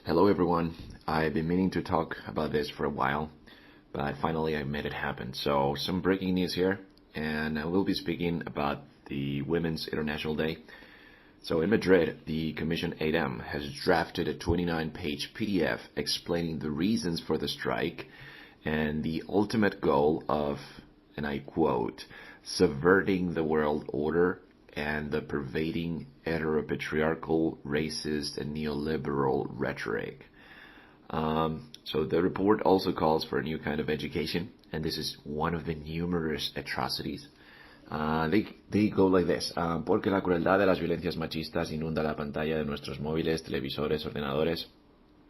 Hello everyone. I've been meaning to talk about this for a while, but finally I made it happen. So some breaking news here, and I will be speaking about the Women's International Day. So in Madrid, the Commission 8M has drafted a 29-page PDF explaining the reasons for the strike and the ultimate goal of, and I quote, subverting the world order and the pervading heteropatriarchal, racist, and neoliberal rhetoric. So the report also calls for a new kind of education, and this is one of the numerous atrocities. They go like this. Porque la crueldad de las violencias machistas inunda la pantalla de nuestros móviles, televisores, ordenadores.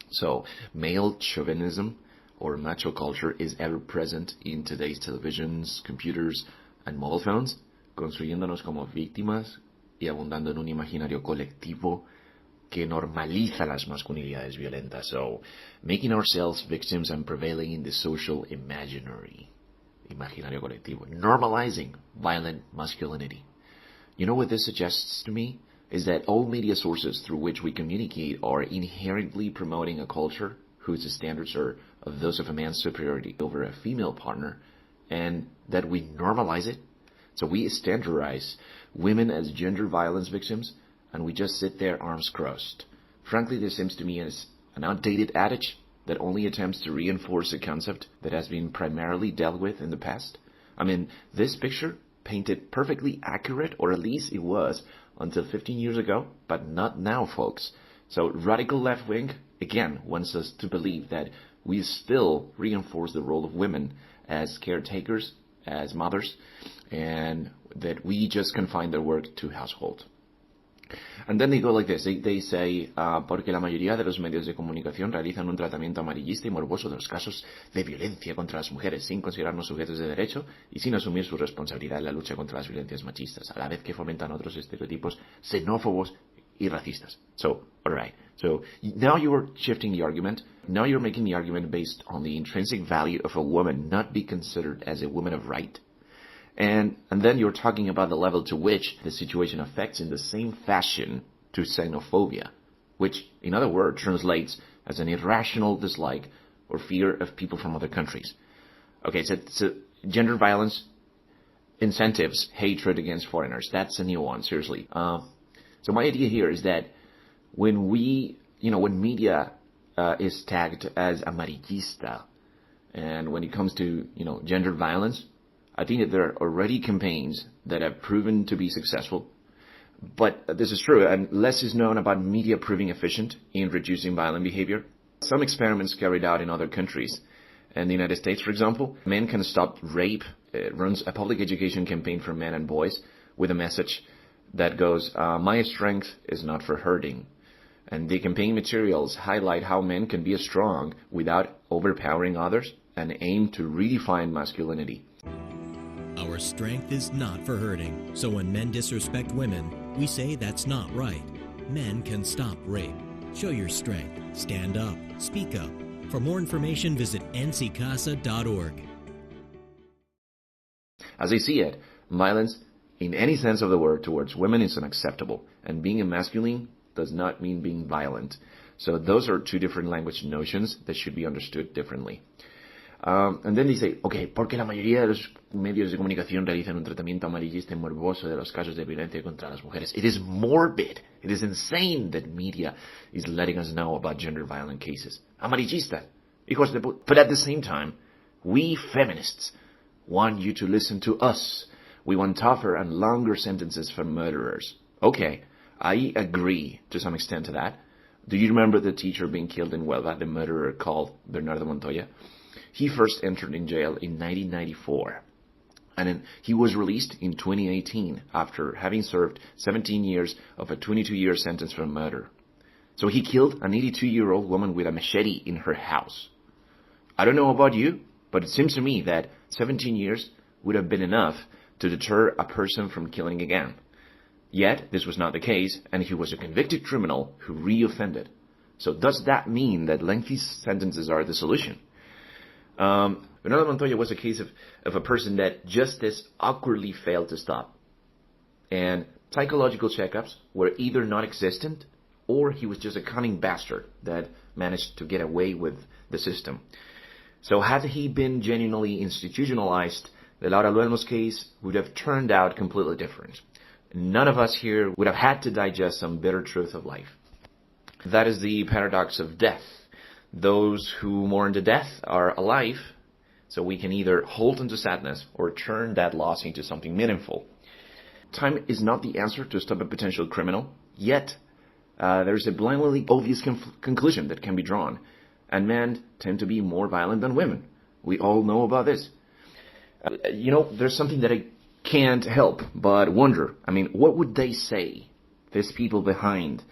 So male chauvinism or macho culture is ever present in today's televisions, computers, and mobile phones, construyéndonos como víctimas y abundando en un imaginario colectivo que normaliza las masculinidades violentas. So, making ourselves victims and prevailing in the social imaginary, imaginario colectivo, normalizing violent masculinity. You know what this suggests to me? Is that all media sources through which we communicate are inherently promoting a culture whose standards are of those of a man's superiority over a female partner, and that we normalize it. So we standardize women as gender violence victims, and we just sit there arms crossed. Frankly, this seems to me as an outdated adage that only attempts to reinforce a concept that has been primarily dealt with in the past. I mean, this picture painted perfectly accurate, or at least it was, until 15 years ago, but not now, folks. So radical left wing, again, wants us to believe that we still reinforce the role of women as caretakers, as mothers, and that we just confine their work to household. And then they go like this. They say, porque la mayoría de los medios de comunicación realizan un tratamiento amarillista y morboso de los casos de violencia contra las mujeres sin considerarnos sujetos de derecho y sin asumir su responsabilidad en la lucha contra las violencias machistas, a la vez que fomentan otros estereotipos xenófobos y racistas. So, alright. So, now you are shifting the argument. Now you're making the argument based on the intrinsic value of a woman not be considered as a woman of right. And then you're talking about the level to which the situation affects in the same fashion to xenophobia, which, in other words, translates as an irrational dislike or fear of people from other countries. Okay, so gender violence incentives hatred against foreigners. That's a new one, seriously. So my idea here is that when media is tagged as amarillista, and when it comes to, gender violence, I think that there are already campaigns that have proven to be successful. But this is true, and less is known about media proving efficient in reducing violent behavior. Some experiments carried out in other countries. In the United States, for example, Men Can Stop Rape runs a public education campaign for men and boys with a message that goes, my strength is not for hurting. And the campaign materials highlight how men can be strong without overpowering others and aim to redefine masculinity. Our strength is not for hurting, so when men disrespect women, we say that's not right. Men can stop rape. Show your strength. Stand up. Speak up. For more information, visit ncicasa.org. As I see it, violence, in any sense of the word, towards women is unacceptable, and being a masculine does not mean being violent. So those are two different language notions that should be understood differently. And then they say, okay, porque la mayoría de los medios de comunicación realizan un tratamiento amarillista y morboso de los casos de violencia contra las mujeres. It is morbid. It is insane that media is letting us know about gender violent cases. Amarillista. Hijos de puta. But at the same time, we feminists want you to listen to us. We want tougher and longer sentences for murderers. Okay, I agree to some extent to that. Do you remember the teacher being killed in Huelva, the murderer called Bernardo Montoya? He first entered in jail in 1994, and then he was released in 2018 after having served 17 years of a 22-year sentence for murder. So he killed an 82-year-old woman with a machete in her house. I don't know about you, but it seems to me that 17 years would have been enough to deter a person from killing again. Yet, this was not the case, and he was a convicted criminal who reoffended. So does that mean that lengthy sentences are the solution? Bernardo Montoya was a case of a person that justice awkwardly failed to stop. And psychological checkups were either non-existent or he was just a cunning bastard that managed to get away with the system. So had he been genuinely institutionalized, the Laura Luelmo's case would have turned out completely different. None of us here would have had to digest some bitter truth of life. That is the paradox of death. Those who mourn the death are alive, so we can either hold into sadness or turn that loss into something meaningful. Time is not the answer to stop a potential criminal, yet there is a blindly obvious conclusion that can be drawn, and men tend to be more violent than women. We all know about this. There's something that I can't help but wonder. What would they say, these people behind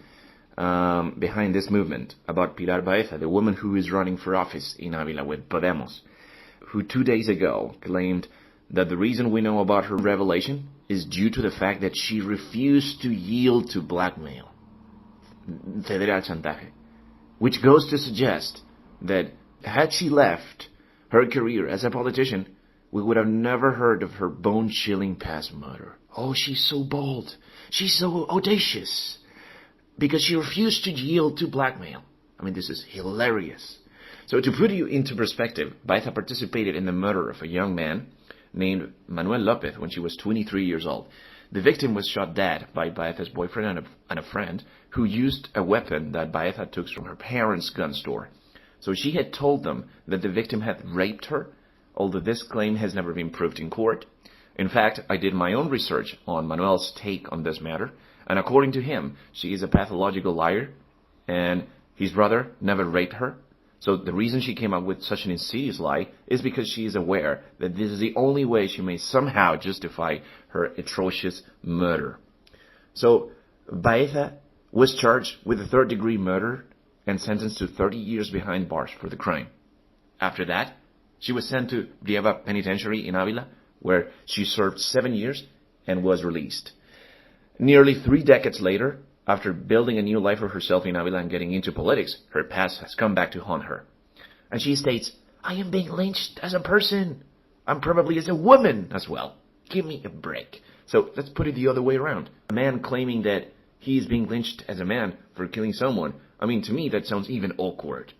this movement, about Pilar Baeza, the woman who is running for office in Ávila with Podemos, who 2 days ago claimed that the reason we know about her revelation is due to the fact that she refused to yield to blackmail, federal chantaje, which goes to suggest that had she left her career as a politician, we would have never heard of her bone-chilling past murder. Oh, she's so bold. She's so audacious. Because she refused to yield to blackmail. This is hilarious. So to put you into perspective, Baeza participated in the murder of a young man named Manuel Lopez when she was 23 years old. The victim was shot dead by Baeza's boyfriend and a friend who used a weapon that Baeza took from her parents' gun store. So she had told them that the victim had raped her, although this claim has never been proved in court. In fact, I did my own research on Manuel's take on this matter, and according to him, she is a pathological liar, and his brother never raped her. So the reason she came up with such an insidious lie is because she is aware that this is the only way she may somehow justify her atrocious murder. So Baeza was charged with a third-degree murder and sentenced to 30 years behind bars for the crime. After that, she was sent to Brieva Penitentiary in Ávila, where she served 7 years and was released. Nearly 3 decades later, after building a new life for herself in Ávila and getting into politics, her past has come back to haunt her. And she states, "I am being lynched as a person. I'm probably as a woman as well. Give me a break." So let's put it the other way around. A man claiming that he is being lynched as a man for killing someone. To me, that sounds even awkward.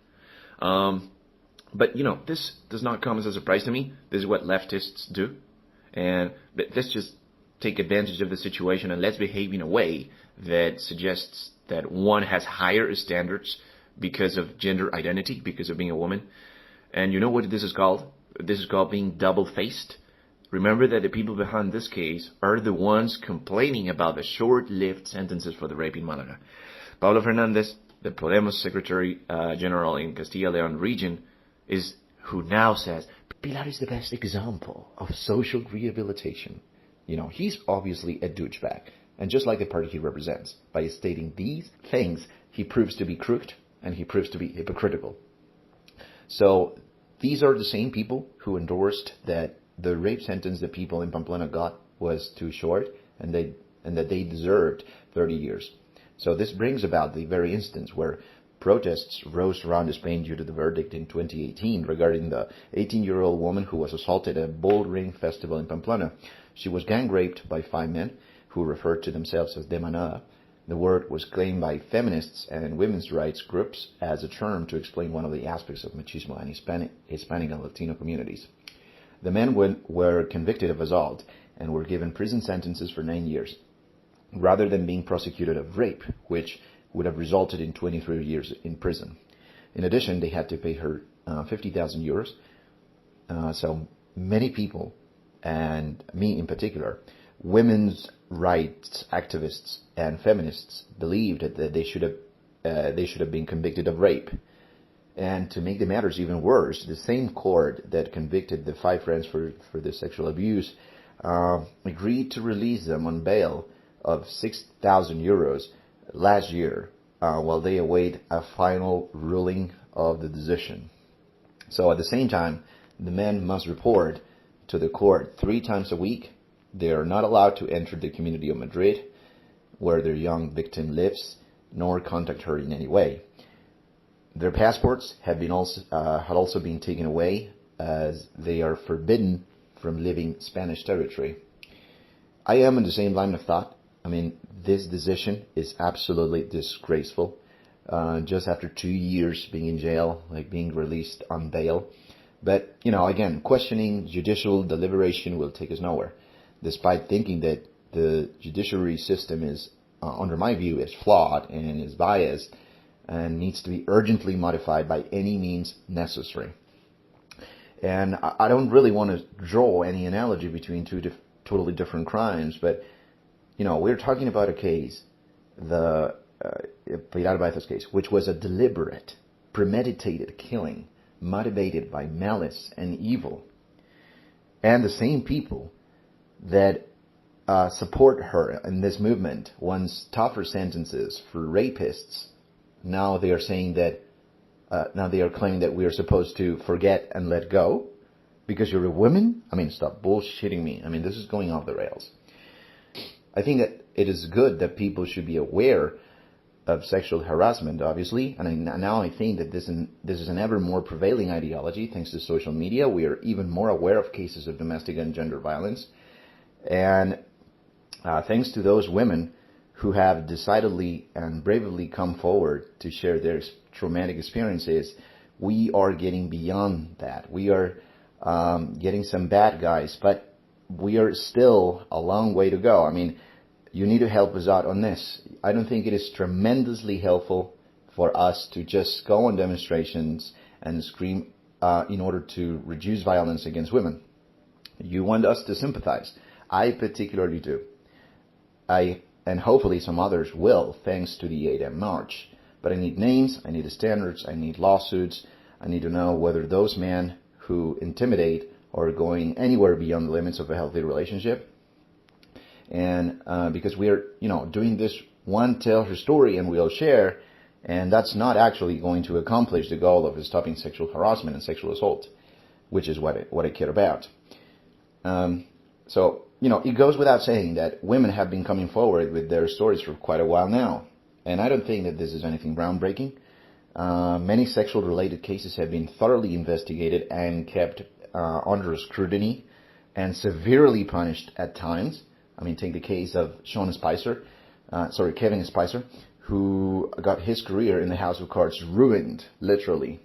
But, this does not come as a surprise to me. This is what leftists do. And let's just take advantage of the situation and let's behave in a way that suggests that one has higher standards because of gender identity, because of being a woman. And you know what this is called? This is called being double-faced. Remember that the people behind this case are the ones complaining about the short-lived sentences for the rape in Malaga. Pablo Fernández, the Podemos Secretary General in Castilla-León region, is who now says, Pilar is the best example of social rehabilitation. He's obviously a douchebag. And just like the party he represents, by stating these things, he proves to be crooked and he proves to be hypocritical. So these are the same people who endorsed that the rape sentence the people in Pamplona got was too short and that they deserved 30 years. So this brings about the very instance where protests rose around Spain due to the verdict in 2018 regarding the 18-year-old woman who was assaulted at a bull ring festival in Pamplona. She was gang raped by 5 men who referred to themselves as de manada. The word was claimed by feminists and women's rights groups as a term to explain one of the aspects of machismo in Hispanic and Latino communities. The men were convicted of assault and were given prison sentences for 9 years, rather than being prosecuted of rape, which would have resulted in 23 years in prison. In addition, they had to pay her 50,000 euros. So many people, and me in particular, women's rights activists and feminists believed that they should have been convicted of rape. And to make the matters even worse, the same court that convicted the 5 friends for the sexual abuse agreed to release them on bail of 6,000 euros last year while they await a final ruling of the decision. So at the same time, the men must report to the court 3 times a week. They are not allowed to enter the community of Madrid, where their young victim lives, nor contact her in any way. Their passports had also been taken away, as they are forbidden from leaving Spanish territory. I am in the same line of thought. I mean, this decision is absolutely disgraceful. Just after 2 years being in jail, like being released on bail. But, again, questioning judicial deliberation will take us nowhere, despite thinking that the judiciary system is, under my view, is flawed and is biased and needs to be urgently modified by any means necessary. And I don't really want to draw any analogy between two totally different crimes, but, we're talking about a case, the Pilar Baez's case, which was a deliberate, premeditated killing motivated by malice and evil. And the same people that support her in this movement wants tougher sentences for rapists. Now they are saying that, now they are claiming that we are supposed to forget and let go because you're a woman? I mean, stop bullshitting me. I mean, this is going off the rails. I think that it is good that people should be aware of sexual harassment, obviously, and now I think that this is an ever more prevailing ideology thanks to social media. We are even more aware of cases of domestic and gender violence, and thanks to those women who have decidedly and bravely come forward to share their traumatic experiences, we are getting beyond that. We are getting some bad guys, but we are still a long way to go. I mean, you need to help us out on this. I don't think it is tremendously helpful for us to just go on demonstrations and scream in order to reduce violence against women. You want us to sympathize. I particularly do. And hopefully some others will, thanks to the 8M March. But I need names, I need standards, I need lawsuits. I need to know whether those men who intimidate are going anywhere beyond the limits of a healthy relationship. And because we are, doing this one tell her story and we'll share, and that's not actually going to accomplish the goal of stopping sexual harassment and sexual assault, which is what I care about. So, it goes without saying that women have been coming forward with their stories for quite a while now. And I don't think that this is anything groundbreaking. Many sexual-related cases have been thoroughly investigated and kept under scrutiny and severely punished at times. I mean, take the case of Kevin Spicer, who got his career in the House of Cards ruined, literally,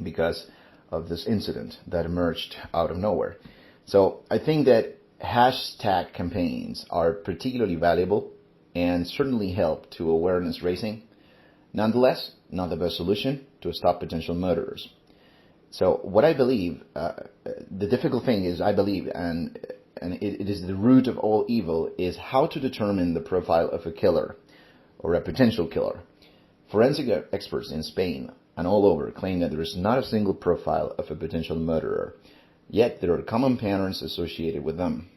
because of this incident that emerged out of nowhere. So I think that hashtag campaigns are particularly valuable and certainly help to awareness raising. Nonetheless, not the best solution to stop potential murderers. So what I believe, the difficult thing is, I believe, and it is the root of all evil, is how to determine the profile of a killer or a potential killer. Forensic experts in Spain and all over claim that there is not a single profile of a potential murderer, yet there are common patterns associated with them.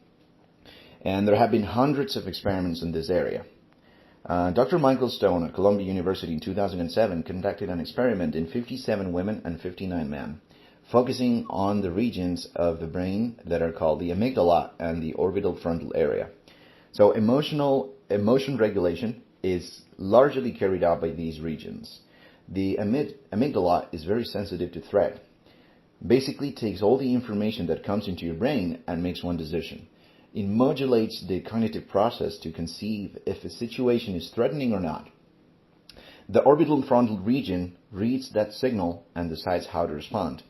And there have been hundreds of experiments in this area. Dr. Michael Stone at Columbia University in 2007 conducted an experiment in 57 women and 59 men, focusing on the regions of the brain that are called the amygdala and the orbital frontal area. So emotion regulation is largely carried out by these regions. The amygdala is very sensitive to threat. Basically takes all the information that comes into your brain and makes one decision. It modulates the cognitive process to conceive if a situation is threatening or not. The orbital frontal region reads that signal and decides how to respond.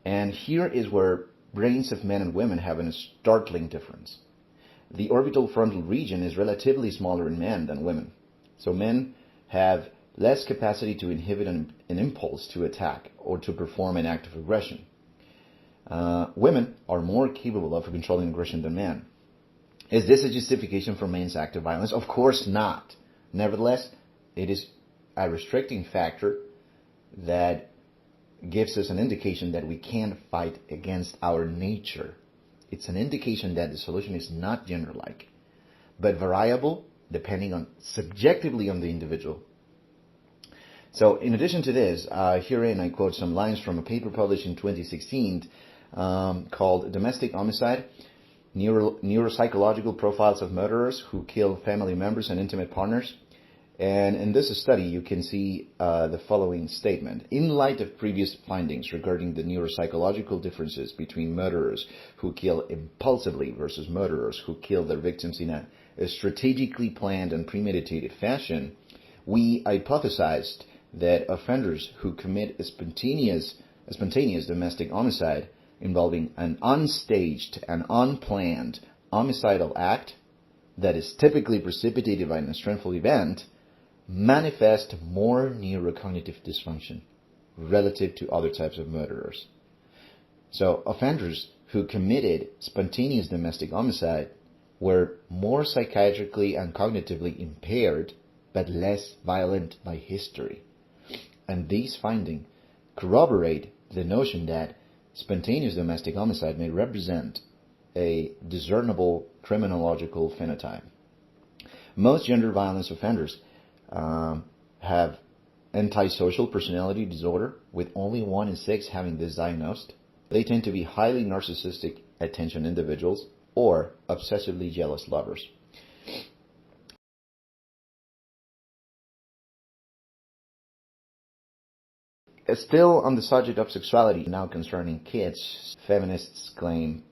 And here is where brains of men and women have a startling difference. The orbital frontal region is relatively smaller in men than women. So men have less capacity to inhibit an impulse to attack or to perform an act of aggression. Women are more capable of controlling aggression than men. Is this a justification for men's act of violence? Of course not. Nevertheless, it is a restricting factor that gives us an indication that we can't fight against our nature. It's an indication that the solution is not gender-like, but variable depending subjectively on the individual. So in addition to this, herein I quote some lines from a paper published in 2016 called Domestic Homicide, Neuropsychological Profiles of Murderers Who Kill Family Members and Intimate Partners. And in this study, you can see the following statement. In light of previous findings regarding the neuropsychological differences between murderers who kill impulsively versus murderers who kill their victims in a a strategically planned and premeditated fashion, we hypothesized that offenders who commit a spontaneous domestic homicide involving an unstaged and unplanned homicidal act that is typically precipitated by an stressful event manifest more neurocognitive dysfunction relative to other types of murderers. So offenders who committed spontaneous domestic homicide were more psychiatrically and cognitively impaired but less violent by history. And these findings corroborate the notion that spontaneous domestic homicide may represent a discernible criminological phenotype. Most gender violence offenders have antisocial personality disorder, with only 1 in 6 having this diagnosed. They tend to be highly narcissistic attention individuals or obsessively jealous lovers. Still on the subject of sexuality, now concerning kids, feminists claim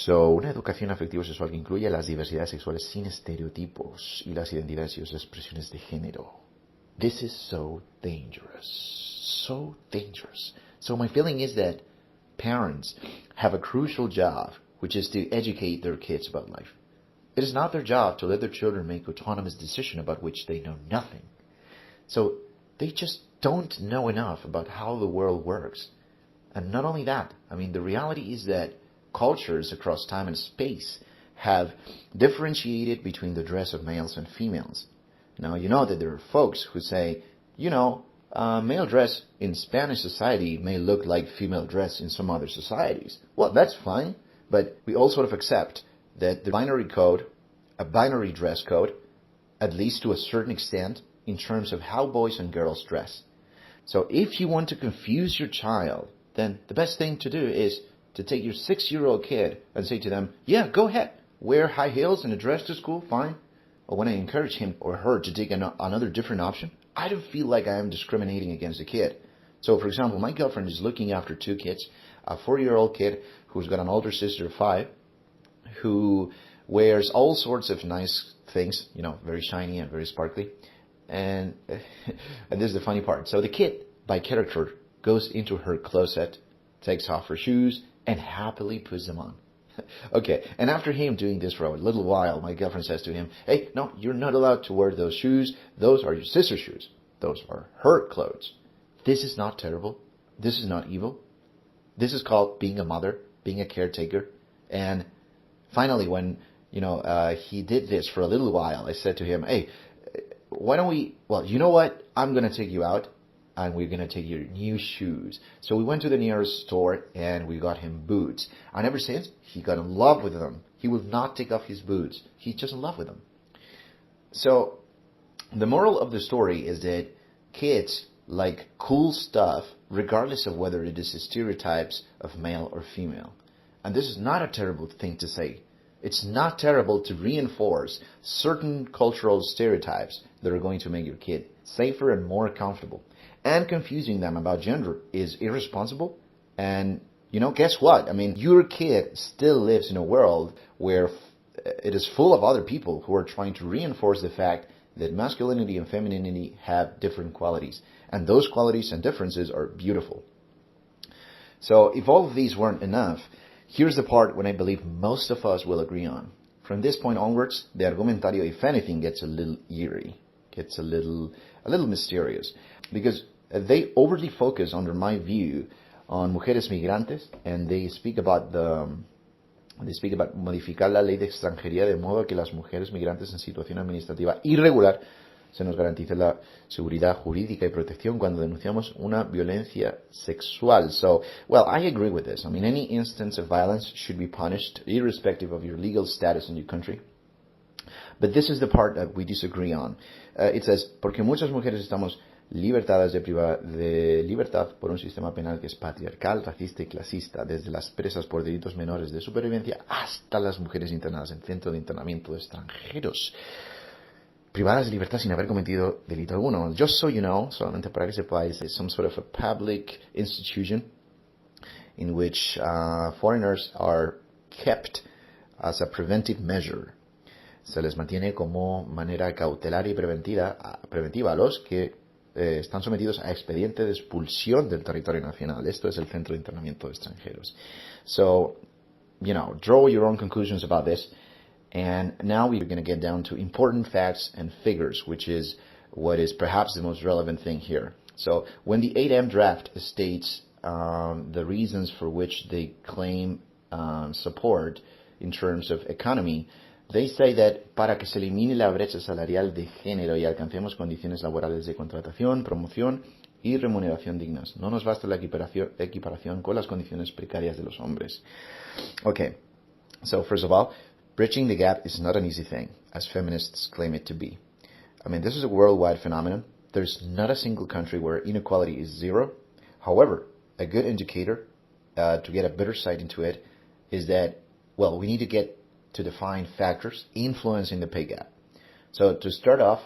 una educación afectivo-sexual que incluye las diversidades sexuales sin estereotipos y las identidades y expresiones de género. This is so dangerous. So dangerous. So my feeling is that parents have a crucial job, which is to educate their kids about life. It is not their job to let their children make autonomous decisions about which they know nothing. So they just don't know enough about how the world works. And not only that, the reality is that cultures across time and space have differentiated between the dress of males and females. Now, you know that there are folks who say, male dress in Spanish society may look like female dress in some other societies. Well, that's fine, but we all sort of accept that the binary code, a binary dress code, at least to a certain extent, in terms of how boys and girls dress. So if you want to confuse your child, then the best thing to do is to take your 6-year-old kid and say to them, yeah, go ahead, wear high heels and a dress to school, fine. Or when I encourage him or her to take another different option, I don't feel like I am discriminating against the kid. So, for example, my girlfriend is looking after 2 kids, a 4-year-old kid who's got an older sister of 5, who wears all sorts of nice things, very shiny and very sparkly. And this is the funny part. So the kid, by character, goes into her closet, takes off her shoes, and happily puts them on. Okay, and after him doing this for a little while, my girlfriend says to him, hey, no, you're not allowed to wear those shoes. Those are your sister's shoes. Those are her clothes. This is not terrible. This is not evil. This is called being a mother, being a caretaker. And finally, when, he did this for a little while, I said to him, hey, why don't we, you know what? I'm going to take you out and we're going to take your new shoes. So we went to the nearest store and we got him boots. And ever since, he got in love with them. He will not take off his boots. He's just in love with them. So the moral of the story is that kids like cool stuff, regardless of whether it is stereotypes of male or female. And this is not a terrible thing to say. It's not terrible to reinforce certain cultural stereotypes that are going to make your kid safer and more comfortable. And confusing them about gender is irresponsible. And, guess what? Your kid still lives in a world where it is full of other people who are trying to reinforce the fact that masculinity and femininity have different qualities. And those qualities and differences are beautiful. So if all of these weren't enough, here's the part when I believe most of us will agree on. From this point onwards, the argumentario, if anything, gets a little eerie, gets a little mysterious, because they overly focus, under my view, on mujeres migrantes, and they speak about modificar la ley de extranjería de modo que las mujeres migrantes en situación administrativa irregular se nos garantice la seguridad jurídica y protección cuando denunciamos una violencia sexual. So, I agree with this. Any instance of violence should be punished irrespective of your legal status in your country. But this is the part that we disagree on. It says, porque muchas mujeres estamos libertadas de libertad por un sistema penal que es patriarcal, racista y clasista, desde las presas por delitos menores de supervivencia hasta las mujeres internadas en centro de internamiento de extranjeros, privadas de libertad sin haber cometido delito alguno. Just so you know, solamente para que sepáis, it's some sort of a public institution in which foreigners are kept as a preventive measure. se les mantiene como manera cautelar y preventiva a los que están sometidos a expediente de expulsión del territorio nacional. Esto es el Centro de Internamiento de Extranjeros. So, draw your own conclusions about this. And now we're going to get down to important facts and figures, which is what is perhaps the most relevant thing here. So when the 8M draft states the reasons for which they claim support in terms of economy, they say that para que se elimine la brecha salarial de género y alcancemos condiciones laborales de contratación, promoción y remuneración dignas. No nos basta la equiparación con las condiciones precarias de los hombres. Okay, so first of all, bridging the gap is not an easy thing, as feminists claim it to be. I mean, this is a worldwide phenomenon. There's not a single country where inequality is zero. However, a good indicator to get a better sight into it is that, we need to get to define factors influencing the pay gap. So to start off,